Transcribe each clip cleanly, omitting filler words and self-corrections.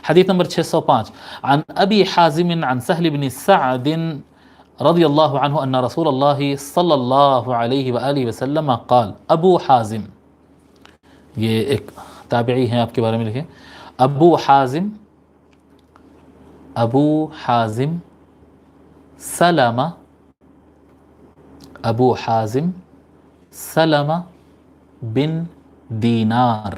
حدیث نمبر 605 عن ابی حازم عن سہل بن سعد رضی اللہ عنہ ان رسول اللہ صلی اللہ علیہ وآلہ وسلم قال. ابو حازم یہ ایک تابعی ہیں، آپ کے بارے میں لکھیں ابو حازم سلمہ، ابو حازم سلمہ بن دینار،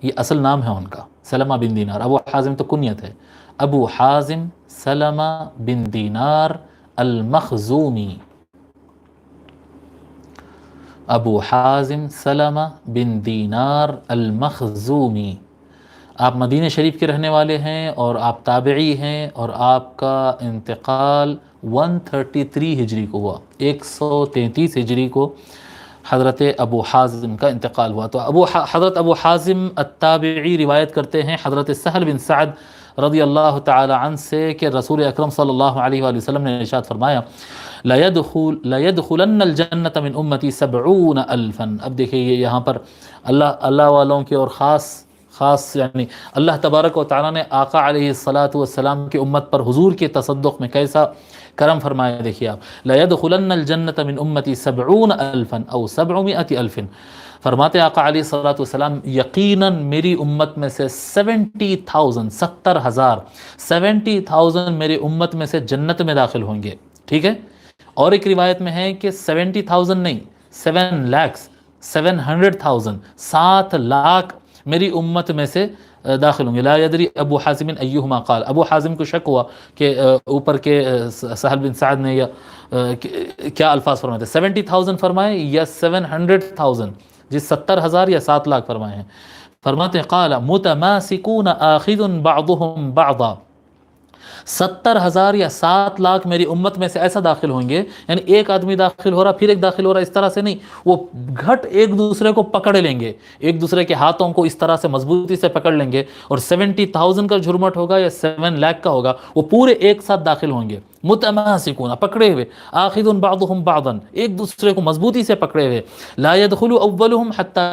یہ اصل نام ہے ان کا سلمہ بن دینار، ابو حازم تو کنیت ہے. ابو حازم سلمہ بن دینار المخزومی، ابو حازم سلمہ بن دینار المخزومی. آپ مدینہ شریف کے رہنے والے ہیں اور آپ تابعی ہیں، اور آپ کا انتقال 133 ہجری کو ہوا، 133 ہجری کو حضرت ابو حازم کا انتقال ہوا. تو حضرت ابو حازم التابعی روایت کرتے ہیں حضرت سہل بن سعد رضی اللہ تعالی عنہ سے کہ رسول اکرم صلی اللہ علیہ وآلہ وسلم نے ارشاد فرمایا لَيَدْخُلَنَّ الْجَنَّةَ مِنْ أُمَّتِي 70,000. اب دیکھیں یہ یہاں پر اللہ والوں کے اور خاص یعنی اللہ تبارک و تعالیٰ نے آقا علیہ الصلاۃ والسلام کی امت پر حضور کے تصدق میں کیسا کرم فرمایا. دیکھیے آپ لَيَدْخُلَنَّ الْجَنَّةَ مِنْ أُمَّتِي 70,000 أو 700,000. فرماتے آقا علیہ الصلاۃ والسلام یقیناً میری امت میں سے 70,000 میری امت میں سے جنت میں داخل ہوں گے. ٹھیک ہے، اور ایک روایت میں ہے کہ 70,000 نہیں 700,000 7 لاکھ میری امت میں سے داخل ہوں گے. لا یدری ابو حازم ایہما قال. ابو حازم کو شک ہوا کہ اوپر کے سہل بن سعد نے یا کیا الفاظ فرمائے تھے، 70,000 فرمائے یا 700,000، جس 70,000 یا 7 لاکھ فرمائے ہیں. فرماتے ہیں قال متماسکون آخذ بعضهم بعضا، 70,000 یا 7 لاکھ میری امت میں سے ایسا داخل ہوں گے، یعنی ایک آدمی داخل ہو رہا پھر ایک داخل ہو رہا، اس طرح سے نہیں، وہ گھٹ ایک دوسرے کو پکڑ لیں گے، ایک دوسرے کے ہاتھوں کو اس طرح سے مضبوطی سے پکڑ لیں گے، اور 70,000 کا جھرمٹ ہوگا یا 7 لاکھ کا ہوگا، وہ پورے ایک ساتھ داخل ہوں گے. متماسکون پکڑے ہوئے، آخذ بعضهم بعضا ایک دوسرے کو مضبوطی سے پکڑے ہوئے. لا يدخل اولهم حتى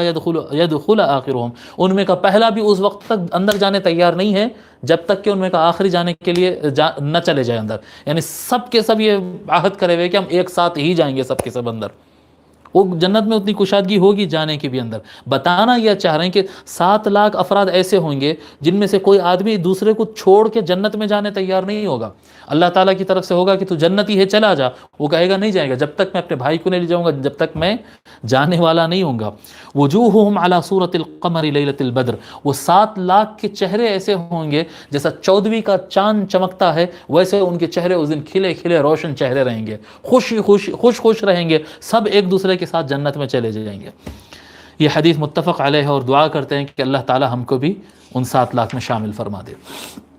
يدخل آخرهم، ان میں کا پہلا بھی اس وقت تک اندر جانے تیار نہیں ہے جب تک کہ ان میں کا آخری جانے کے لیے نہ چلے جائے اندر. یعنی سب کے سب یہ عہد کرے ہوئے کہ ہم ایک ساتھ ہی جائیں گے سب کے سب اندر. وہ جنت میں اتنی کشادگی ہوگی جانے کے بھی اندر. بتانا یہ چاہ رہے ہیں کہ 7 لاکھ افراد ایسے ہوں گے جن میں سے کوئی آدمی دوسرے کو چھوڑ کے جنت میں جانے تیار نہیں ہوگا. اللہ تعالیٰ کی طرف سے ہوگا کہ تو جنتی ہے چلا جا، وہ کہے گا نہیں جائے گا جب تک میں اپنے بھائی کو نہیں لے جاؤں گا، جب تک میں جانے والا نہیں ہوں گا. وجوہہم علی صورت القمر لیلۃ البدر، وہ 7 لاکھ کے چہرے ایسے ہوں گے جیسا 14ویں کا چاند چمکتا ہے، ویسے ان کے چہرے اس دن کھلے کھلے روشن چہرے رہیں گے، خوش رہیں گے، سب ایک دوسرے کے ساتھ جنت میں چلے جائیں گے. یہ حدیث متفق علیہ ہے، اور دعا کرتے ہیں کہ اللہ تعالی ہم کو بھی ان 7 لاکھ میں شامل فرما دے.